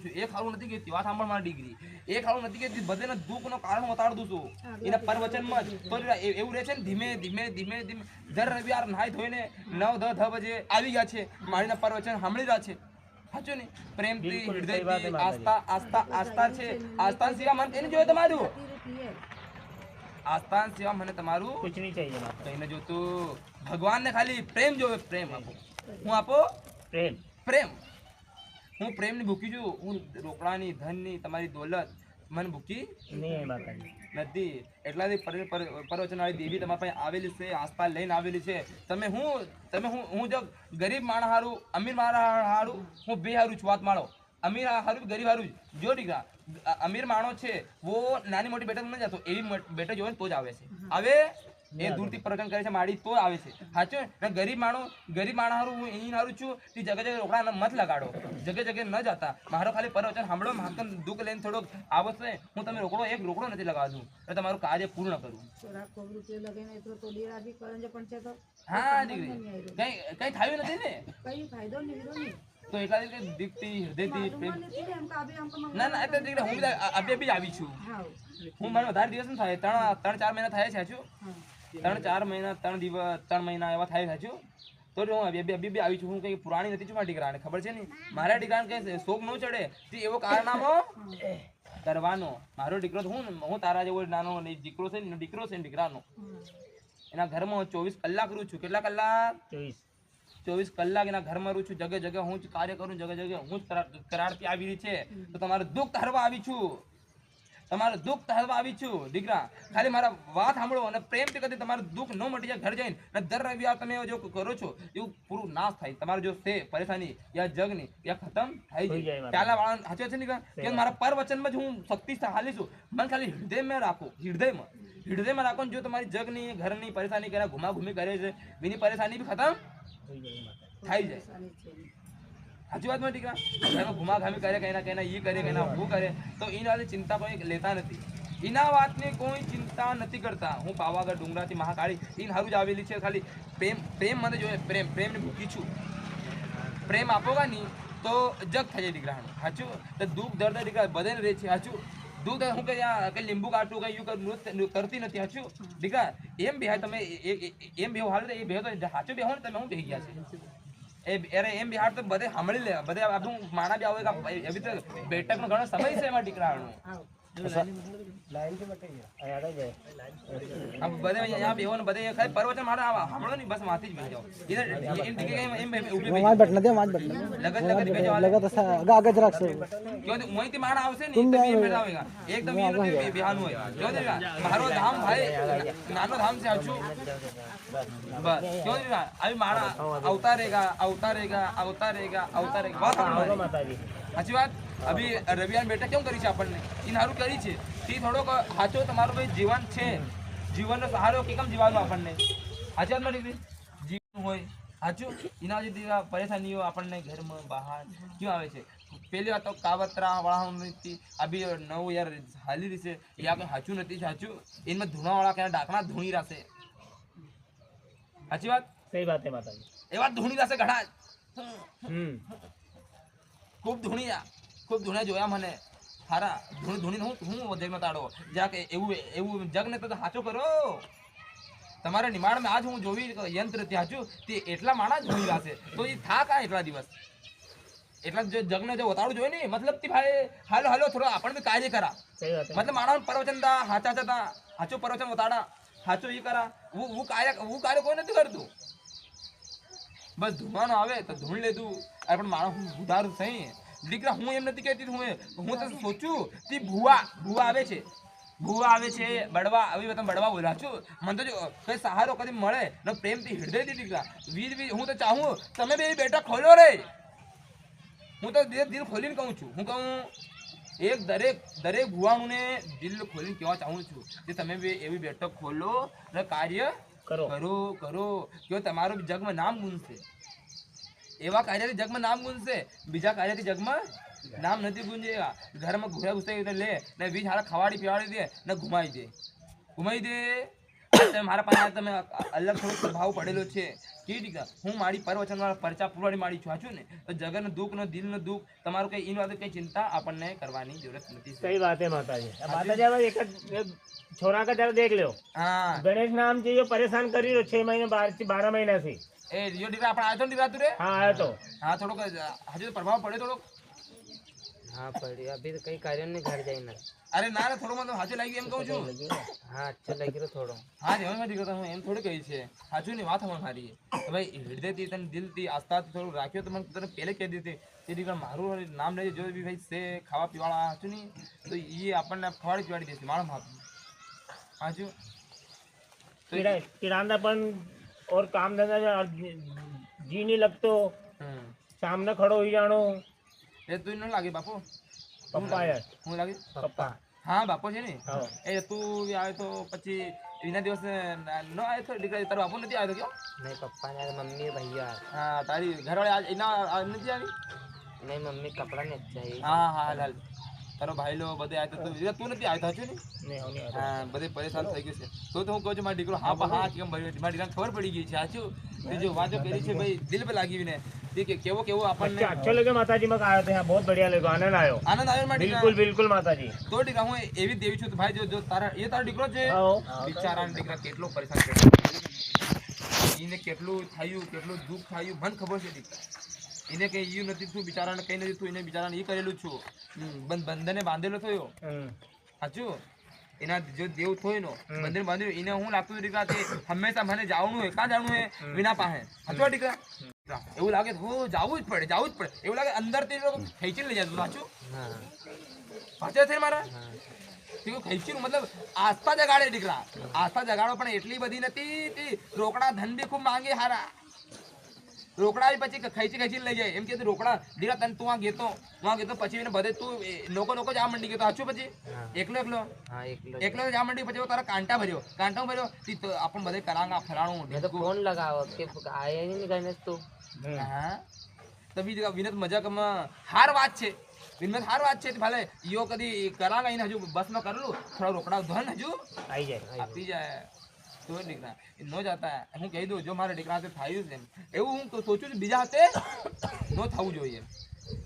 છું એક હારું નથી કહેતી વાત સાંભળ મારી દીકરી એક હારું નથી કહેતી બધાને દુઃખનો કારણ બતાડું છું એના પ્રવચનમાં તો એવું રહે છે ને ધીમે ધીમે ધીમે ધીમે દર રવિવાર નાહી ધોઈને 9-10 બજે આવી ગયા છે મારીના પ્રવચન સાંભળી રહ્યા છે સાચું ને પ્રેમથી હૃદયથી આસ્થા આસ્થા આસ્થા છે આસ્થા સિવાય મને એને જોઈએ તમારું આસ્થા સિવાય મને તમારું कुछ नहीं चाहिए माता કહીને જોતું ભગવાનને ખાલી પ્રેમ જોવે પ્રેમ આપો હું આપો प्रेम પ્રેમ હું પ્રેમની ભૂખી છું હું રોકડાની ધનની તમારી દોલત મને ભૂખી नहीं है माता जी નથી એટલાથી પ્રવચનવાળી દેવી તમારા પાસે આવેલી છે આસ્થા લઈને આવેલી છે તમે હું જો ગરીબ માણસ હારું અમીર માણસ હારું હું બે હારું છું વાત માળો અમીર હારું ગરીબ હારું જો દીકરા અમીર માણસ છે वो નાની મોટી બેઠક નથી જતો એવી બેઠક જોવે તો જ આવે છે આવે એ દૂરથી પ્રવચન કરે છે માડી તો આવે છે સાચું ને ગરીબ માણસ હારું હું અહીં હારું છું તે જગ્યા રોકડા મત લગાડો જગ્યા ન જતા મારો ખાલી પ્રવચન સાંભળો માકન દુઃખ લઈને થોડોક આવશે હું તમે એક રોકડો નથી લગાવતું એટલે તમારું કાર્ય પૂર્ણ કરું હા દીકરી કઈ થયું નથી ને તો એટલા દીકતી હૃદયથી પ્રેમ ના એટલે દીકરી હું અબે આવી છું હું મને વધારે દિવસ ન થાય 3-4 મહિના થાય છે સાચું 3-4 મહિના 3 મહિના એવા થાય સાચું તો હું અબે આવી છું હું કઈ પુરાણી નથી છું મારા દીકરાને ખબર છે ને મારા દીકરાને કઈ શોખ ન ચડે તે એવો કારનામો કરવાનો મારો દીકરો હું તારા જેવો નાનો દીકરો છે ને દીકરાનો એના ઘરમાં 24 કલાક રહું છું કેટલા કલાક 24 કલાક એના ઘરમાં રહું છું જગ્યા હું જ કાર્ય કરું જગ્યા હું જ કરારતી આવી રહી છે તો તમારું દુઃખ હરવા આવી છું દીકરા ખાલી મારા વાત સાંભળો અને પ્રેમથી કદી તમારું દુઃખ ન મટી જાય ઘર જઈને અને દર રવિવાર તમે જો કરો છો એવું પૂરું નાશ થાય તમારું જો છે પરેશાની યા જગની યા ખતમ થઈ જાય પહેલા વાળા સાચો છે ને કે મારા પરવચનમાં જ હું શક્તિશાળી છું મને ખાલી હૃદયમાં રાખો હૃદયમાં રાખો જો તમારી જગની ઘરની પરેશાની કરે ઘુમાઘુમી કરે છે એની પરેશાની બી ખતમ થઈ જાય સાચી વાત માં દીકરા ઘરમાં ઘુમાઘામી કરે કઈના ઈ કરે કઈના હું કરે તો એની વાતે ચિંતા કોઈ લેતા નથી એના વાતની કોઈ ચિંતા નથી કરતા હું પાવાગઢ ડુંગરાથી મહાકાળી ઈન હારું જ આવેલી છે ખાલી પ્રેમ મને જોઈએ પ્રેમની ભૂખી છું પ્રેમ આપોગા નહીં તો જગ થઈ જાય દીકરાનું સાચું તો દુઃખ દર્દ દીકરા બધાને રહે છે સાચું દૂધ હું કઈ લીંબુ કાઢું કઈ યુ કરતી નથી સાચું દીકરા એમ બેહાય તમે એમ બેહો હાલ એ બેહો તો સાચું બેહો ને તમે હું બેહી ગયા છે અરે એમ બિહાર તો બધે સાંભળી લે બધે આપણું માણા બી આવે એવી રીતે બેઠકનો ઘણો સમય છે એમાં દીકરાનો लाइन से बताइए याद आ जाए हम बदे यहाँ बेहो ने बदे खाली परवचन मारा आवा हमलो नहीं बस माथी જ બેહી જાઓ इधर इन टिके एम ऊपरी मार बैठना दे मार बैठना लगत बेજો लगत आगे જ રાખશે क्यों मोहिती मारा આવશે ને એકદમ એ બેઠાવેગા એકદમ એ બિહાન હોય જો દેगा મારો ધામ ભાઈ નાનો ધામ છે આછું બસ क्यों देगा अभी मारा अवतारेगा बात होगा माता जी સાચી વાત અભી રવિવાન બેટા કેમ કરી છે આપણને इन હારું કરી છે તી થોડોક સાચો તમારો ભાઈ જીવન છે જીવનનો સહારો કેમ જીવવાનું આપણને સાચી વાત માં દીકરી જીવન હોય સાચું એના જે પરેશાનીઓ આપણને ઘરમાં બહાર ક્यों આવે છે પહેલી વાત તો કાવતરા વાળા અભી નવું યાર હાલી રહી છે એ આપણે સાચું નથી સાચું એમાં ધૂણાવાળા ક્યાં ડાકણા ધૂણી રહેશે સાચી વાત सही बात है माता जी એવા ધૂણી રહેશે ઘણા ખૂબ ધૂણ્યા જોયા મને હારા ધૂણી હું જગમાં તાળો જા કે એવું જગને તો સાચો કરો તમારા નિમાણમાં આજ હું જોવી યંત્ર ત્યાં છું તે એટલા માણા જ જોઈ રહેશે તો એ થા કા એટલા દિવસ એટલા જો જગને જો વતાડું જોઈએ ને મતલબ થી ભાઈ હાલો થોડો આપણે બી કાર્ય કરા મતલબ માણા પ્રવચન દા હાચા જતા હાચો પ્રવચન વતાડા હાચો એ કરા હું કાર્ય કોઈ નથી કરતું બસ ધૂણવાનો આવે તો ધૂણ લેતું અરે પણ માણસ હું ઉધારું થઈ દીકરા હું એમ નથી કહેતી હું તો સોચું તે ભૂવા આવે છે બળવા આવી તમે બળવા બોલા છું મને તો જો કઈ સહારો કદી મળે ને પ્રેમથી હૃદયથી દીકરા વીર હું તો ચાહું તમે બે બેટા ખોલો રે હું તો દિલ ખોલીને કહું છું હું કહું એક દરેક ભુવાણુને દિલ ખોલીને કહેવા ચાહું છું કે તમે બે એવી બેઠક ખોલો ને કાર્ય કરો કે તમારું જગમાં નામ ગુંજશે એવા કાર્યથી જગમાં નામ ગુંજશે બીજા કાર્યથી જગમાં નામ નથી ગુંજેગા ઘરમાં ઘૂરા ઘૂસાઈ લે ને બીજ હારા ખવાડી પીવાડી દે ને ઘુમાઈ દે તમે મારા પાસે તમે અલગ થોડો પ્રભાવ પડેલો છે કેવી રીતે હું મારી પરવચન વાળા પરચા પૂરવાની મારી છું ને તો જગન દુઃખ નો દિલ નો દુઃખ તમારું કઈ इन વાતે કઈ ચિંતા આપણને કરવાની જરૂરત નથી सही बात है माताजी अब माताजी अब एक छोरा का जरा देख लो હા गणेश नाम से जो परेशान कर रही हो 6 महीने 12 महीना से એ રિયો દીકરા આપણે આવ્યો ને દીકરા તું રે हाँ आया तो હા થોડોક હજુ તો પ્રભાવ પડ્યો થોડોક हाँ पड़ी अभी तो कई कार्यों ने घर जाए ना અરે ના રે થોડો મને હાચું લાગી એમ કહું છું हाँ अच्छा लग रहा थोड़ा હા જ હવે દીકરા હું એમ થોડી કહી છે હાચું ની વાત હમણાં મારી કે ભાઈ હૃદયથી તને દિલથી આસ્થાથી થોડું રાખ્યો તો મને તને પહેલે કહી દીધી કે દીકરા મારું નામ લેજે જો બી ભાઈ છે ખાવા પીવાળા હાચું નહીં તો એ આપણને ખવાડી પીવાડી દેશે મારા માપ હાચું किरानापन और काम धंधा जी नहीं लगतो सामने खड़ो ही जानो એ તું ન લાગે બાપુ पप्पा यार હું લાગે पप्पा હા બાપુ છે ને हाँ એ તું આવે તો પછી એના દિવસ ન આવ્યો તો દીકરા તારો બાપુ નથી આવ્યો ક્યાં नहीं पप्पा ने मम्मी भैया હા તારી ઘરવાળી આજ એના નથી આવી नहीं मम्मी कपड़ा नहीं चाहिए હા હા હાલ હાલ તારો ભાઈ લો બધે આવ્યો તો તું નથી આવ્યો હાચું ને नहीं होने वाला। હા બધે પરેશાન થઈ ગયું છે તો હું કહું છું મારો દીકરો હા હા કેમ ભર્યો મારી દીકરાને ખબર પડી ગઈ છે સાચું તે જો વાતો કરી છે ભાઈ દિલ પર લાગી ને તે કે કેવો કેવો આપણને अच्छा अच्छा लगे माता जी मैं आया था यहाँ बहुत बढ़िया लगे आनंद आयो આનંદ આવ્યો મારી बिल्कुल बिल्कुल माता जी તો દીકરા હું એવી દેવી છું તો ભાઈ જો તારા એ તારો દીકરો છે आओ બિચારાનો દીકરા કેટલો પરેશાન કર્યો એને કેટલું થયું કેટલું દુઃખ થયું મને ખબર છે દીકરા એને કઈ ઈયું નથી થયું બિચારાને કઈ નથી થયું એને બિચારાને એ કરેલું છું બંધને બાંધેલો થયો સાચું એના જો દેવ થોય નો બંધન બાંધ્યું એને હું લાગતું દીકરા તે હંમેશા મને જાવનું હોય કાં જાવનું હોય વિના પાસે સાચું દીકરા એવું લાગે હો જાવું જ પડે એવું લાગે અંદર તે ખેંચી લઈ જતું સાચું हाँ સાચા છે મારા हाँ તે ખેંચી મતલબ આસ્થા જગાડે દીકરા આસ્થા જગાડો પણ એટલી બધી નથી તે રોકડા ધન બી ખૂબ માંગે હારા રોકડા બી પછી ખેંચી લઈ જાય એમ કે રોકડા દીકરા તને તું આ ગેતો પછી એને બધે તું લોકો જ આ મંડી ગયો સાચું પછી એકલો हाँ एक लोग જ આ મંડી પછી તારા કાંટા ભર્યો આપણ બધે કરાંગા ફરાણું मैं तो फोन लगाओ कि आया ही नहीं गणेश तू હા તો બીજું વિનોદ મજાકમાં હાર વાત છે વિનોદ હાર વાત છે ભલે યો કદી કરાંગા એને હજુ બસમાં કરેલું થોડા રોકડા ધન હજુ आई जाए આપી જાય તો દીકરા એ નો જાતા હું કહી દઉં જો મારા દીકરા હાથે થયું છે એવું હું સોચું છું બીજા હાથે નો થવું જોઈએ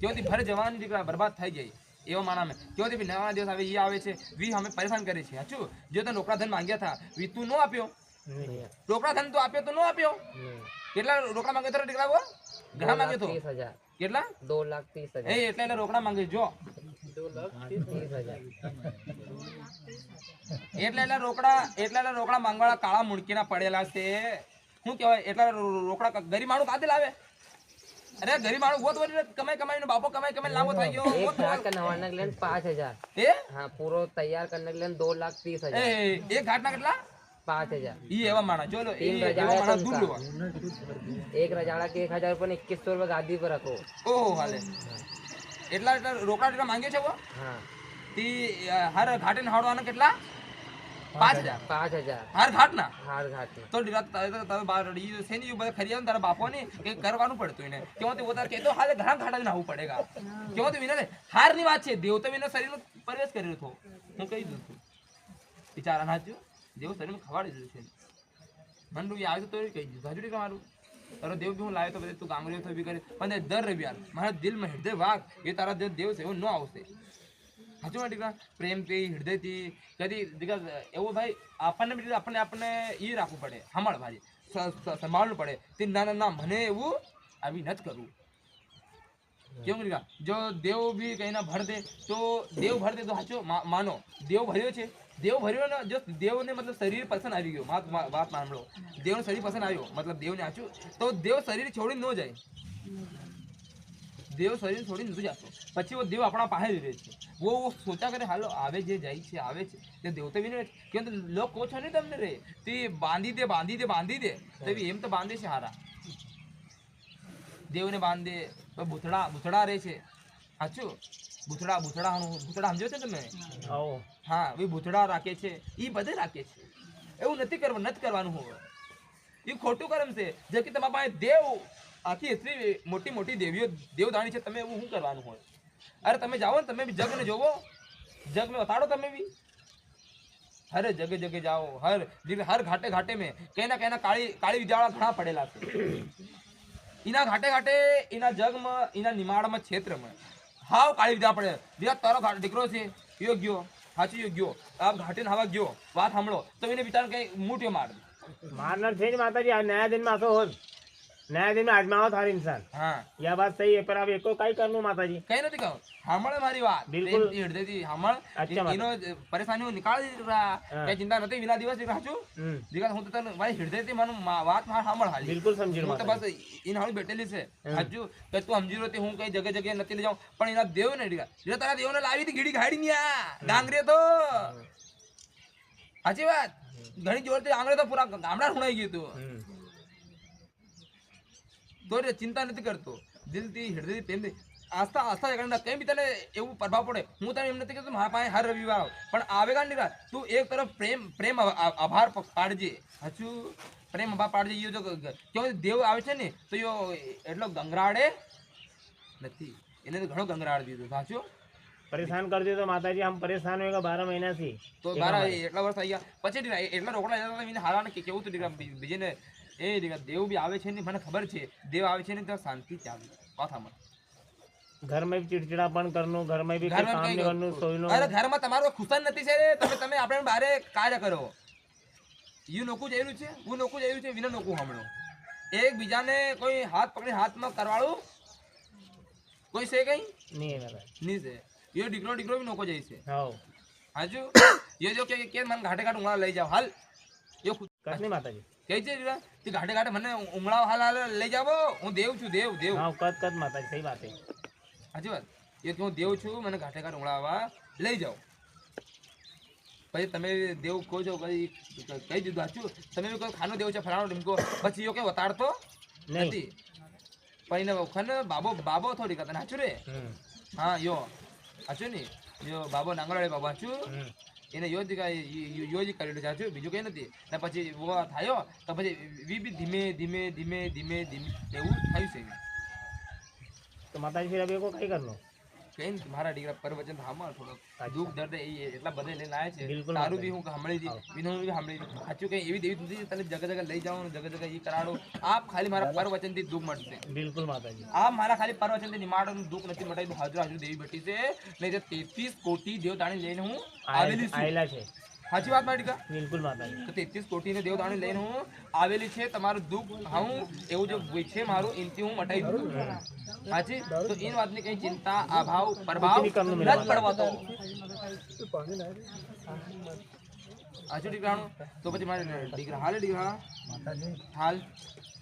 કેવથી ફરે જવાની દીકરા બરબાદ થઈ જાય એવો માણા મેં કેવથી બી નવા દિવસ આવે એ આવે છે વી અમે પરેશાન કરે છે સાચું જો તને રોકડા ધન માંગ્યા હતા વી તું નો આપ્યો રોકડા ધન તો આપ્યો તો નો આપ્યો કેટલા રોકડા માંગે તો દીકરા બોલ ઘણા માંગે તો 30,000 કેટલા 2,30,000 એ એટલે રોકડા માંગે જો 2,30,000 એટલે રોકડા માંગવાળા કાળા મુડકીના પડેલા છે શું કહેવાય એટલા રોકડા ગરીબ માણસ કાતે લાવે અરે ગરીબ માણસ બહુ કમાઈને બાપો કમાઈ લાંબો થઈ ગયો एक घाट का नवाना के लिए 5,000 એ हाँ पूरा तैयार करने के लिए 2,30,000 એક ઘાટના કેટલા 5,000 ઈ એવા માણસ જો तीन એવા रजाया માણસ तो દૂર उनका। લેવા एक रजाड़ा के 1,000 रुपये 2,100 रुपये गादी पर रखो ઓહો હાલે એટલા રોકડા માંગ્યો છે વો हाँ તી હર ઘાટે નહાડવાના કેટલા 5,000 5,000 હર ઘાટના हार घाट में તો તારે બાર ઈ છે ને બધા ખરી તારા બાપો ને કે કરવાનું પડતું એને કેવું તે વધારે કે તો હાલે ઘણા ઘાટા નાવું પડેગા કેવું તે વિના હાર ની વાત છે દેવ તો વિના શરીરનો પ્રવેશ કર્યો હતો હું કહી દઉં છું બિચારા નાચ્યો દેવ શરીરમાં ખવાડી દીધું છે મંડુ આવ્યું તો કહી દીધું હાજરી તમારું તારો દેવ બી હું લાવ્યો તો બધે તું ગાંગડ્યો તો બી કરી પણ દર રવિવાર મારા દિલમાં હૃદય વાઘ એ તારા જે દેવ છે એવો ન આવશે સાચું માં દીકરા પ્રેમથી હૃદયથી કદી દીકરા એવો ભાઈ આપણને એ રાખવું પડે સાંભળ ભાઈ સંભાળવું પડે તે ના મને એવું આવી ન જ કરવું કેવું દીકરા જો દેવ બી કઈ ના ભર દે તો દેવ ભર દે તો સાચો માનો દેવ ભર્યો છે દેવ ભર્યો ને જો દેવને મતલબ શરીર પસંદ આવી ગયો વાત માનલો દેવનો શરીર પસંદ આવ્યો મતલબ દેવને આચું તો દેવ શરીર છોડી ન જાય દેવ શરીર છોડી નથી જતો પછી वो देव अपना પાસે રહે છે वो सोचा करे हालो આવે છે જાય છે આવે છે તે દેવ તો વિને કે લોક કો છો ને તમને રે તે બાંધી દે તો એમ તો બાંધે છે હારા દેવને બાંધે તો ભૂતડા રહે છે સાચું ભૂતડા સમજો છો તમે आओ હા એ ભૂતડા રાખે છે એ બધે રાખે છે એવું નથી કરવાનું હોય એ ખોટું કર્મ છે જે કે તમારા પાસે દેવ આખી એટલી મોટી દેવીઓ દેવદાણી છે તમે એવું શું કરવાનું હોય અરે તમે જાઓ ને તમે બી જગને જોવો જગ મેં બતાડો તમે બી हर जगह जगह जाओ, हर घाटे घाटे में कहना काली काली विद्यावाળા ઘણા પડેલા છે. इना घाटे घाटे इना जग में इना निमाड़ में क्षेत्र में हाव काली विद्या पड़े दिया तारो घाट दिकरो छे योग्यो हाची योग्यो आप घाटे ने हवा गयो बात हमळो तो इने बिचार कई मूठ्यो मार मारना थे माता जी, आज नया दिन में आसो हो, नया दिन में आजमाओ थार इंसान. हाँ यह बात सही है, पर अब एको कई करनु माता जी. कई નથી કહો हमळ मारी बात बिल्कुल. हृदयથી हमळ अच्छा बात. इनो परेशानी निकाली रहा हाँ. कई चिंता નથી विना दिवस राचू दिगा હું તો તને ભાઈ હૃદયથી મારું વાત માર हमळ હાલી बिल्कुल समझी હું તો माता બસ इन हाल बैठेली છે हाँ. હાજુ કે તું સમજી રહ્યો તે હું કઈ જગ્યા જગ્યા નથી લઈ જાઉં પણ એના દેવ ને ડીગા જે તારા દેવને લાવી હતી ઘીડી ઘાડી ન્યા ડાંગરે તો સાચી વાત ઘણી જોરથી આંગળે તો પૂરા ગામડા સુણાઈ ગયું તું તો રે ચિંતા નથી કરતો દિલથી હૃદયથી પ્રેમથી આસ્થા આસ્થા જગાડના કઈ બી તને એવું પ્રભાવ પડે હું તને એમ નથી કહેતો મારા પાસે હર રવિવાર આવ પણ આવેગા નહીં રાત તું એક તરફ પ્રેમ પ્રેમ આભાર પાડજે હજુ પ્રેમ આભાર પાડજે યો જો કેવું દેવ આવે છે ને તો યો એટલો ગંગરાડે નથી એને તો ઘણો ગંગરાડ દીધો સાચું परेशान कर दियो तो माता जी, हम परेशान होएगा 12 महीना से. તો બારા એટલા વર્ષ થઈ ગયા પછી ડીગા એટલા રોકડા જતા હતા એને હારાને કે કેવું તો ડીગા બીજે ને એ ડીગા દેવ બી આવે છે ને મને ખબર છે દેવ આવે છે ને તો શાંતિ ચાલે વાત સાંભળ घर में भी चिड़चिड़ापन करनु, घर में भी कोई ઘરમાં काम કઈ नहीं करनु, सोईनु. અરે ઘરમાં તમારો ખુશાન નથી છે રે તમે તમે આપણે બારે કાર્ય કરો યુ નોકું જઈલું છે હું નોકું જઈલું છે વિના નોકું હમણો એકબીજાને કોઈ હાથ પકડી હાથમાં કરવાળું કોઈ છે કઈ नहीं है मेरा. નહીં છે યો ડીકરો ડીકરો બી નોકો જાય છે हाँ, હાજુ યો જો કે મને ઘાટે ઘાટ ઉંગળા લઈ જાવ હાલ યો ખુદ कस नहीं माता जी. કહે છે તીરા, તી ઘાટે ઘાટે મને ઉંગળા હાલ હાલ લઈ જાવો હું દેવ છું દેવ દેવ हाँ, कद माता जी, सही बात है. સાચી વાત એ કે હું દેવ છું મને ઘાટે ઘાટ ઉંગળાવા લઈ જાઓ પછી તમે દેવ કહો છો કઈ કહી દીધું સાચું તમે બી કહો ખાનો દેવ છે ફલાણો ટીમકો પછી યો કે વતાડતો नहीं. નથી પણ એને વખત બાબો બાબો થોડી કહેતા સાચું રે હા યો સાચું ને યો બાબો નાંગરવાળી બાબો સાચું એને યોજ યોજ કરેલું છે સાચું બીજું કંઈ નથી ને પછી વો થયો તો પછી વી બી ધીમે ધીમે ધીમે ધીમે ધીમે એવું થયું છે तो माता जी फिर अभी को कई करनु. કઈ નથી મારા દીકરા પરવચન સાંભળ થોડોક દુઃખ દર્દ એ એટલા બધે લઈને આવ્યા છે બિલકુલ તારું બી હું સાંભળી હતી વિનો બી સાંભળી હતી સાચું કઈ એવી દેવી નથી તને જગહ જગહ લઈ જાઓ જગહ જગહ એ કરાડો આપ ખાલી મારા પરવચનથી દુઃખ મળશે बिल्कुल माता जी. આ મારા ખાલી પરવચનથી નિમાડોનું દુઃખ નથી મટાયું હાજર હાજર દેવી બેઠી છે નહીં તો 33 કોટી દેવતાણી લઈને હું આવેલી છું आयला છે. સાચી વાત મારી દીકરા बिल्कुल माता जी. તો 33 કોટીને દેવતાણી લઈને હું આવેલી છે તમારું દુઃખ હું એવું જો છે મારું એનથી હું મટાઈ દઉં સાચી તો એ વાતની કઈ ચિંતા અભાવ પ્રભાવ નથી પડવાતો સાચું દીકરાનું તો પછી મારે દીકરા હાલ દીકરા માતાજી હાલ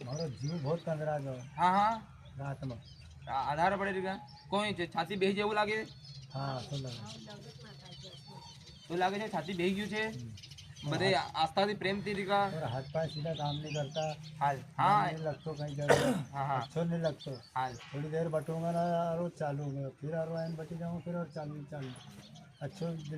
મારો જીવ બહુ કંદરા ગયો હા હા રાતમાં. આધાર પડે દીકરા કોઈ છાતી બેસી જેવું લાગે હા સુંદર. તો લાગે છે છાતી બેસી ગયું છે બધે આસ્થાથી પ્રેમથી દીકરા और हाथ पाँव सीधा काम नहीं करता. હાલ હા नहीं लगतो कहीं जगह. હા હા अच्छो नहीं लगतो. હાલ थोड़ी देर बटूंगा ना रोज चालू होगा, फिर और वाइन बटी जाऊँ फिर और चालू चालू. अच्छो दिल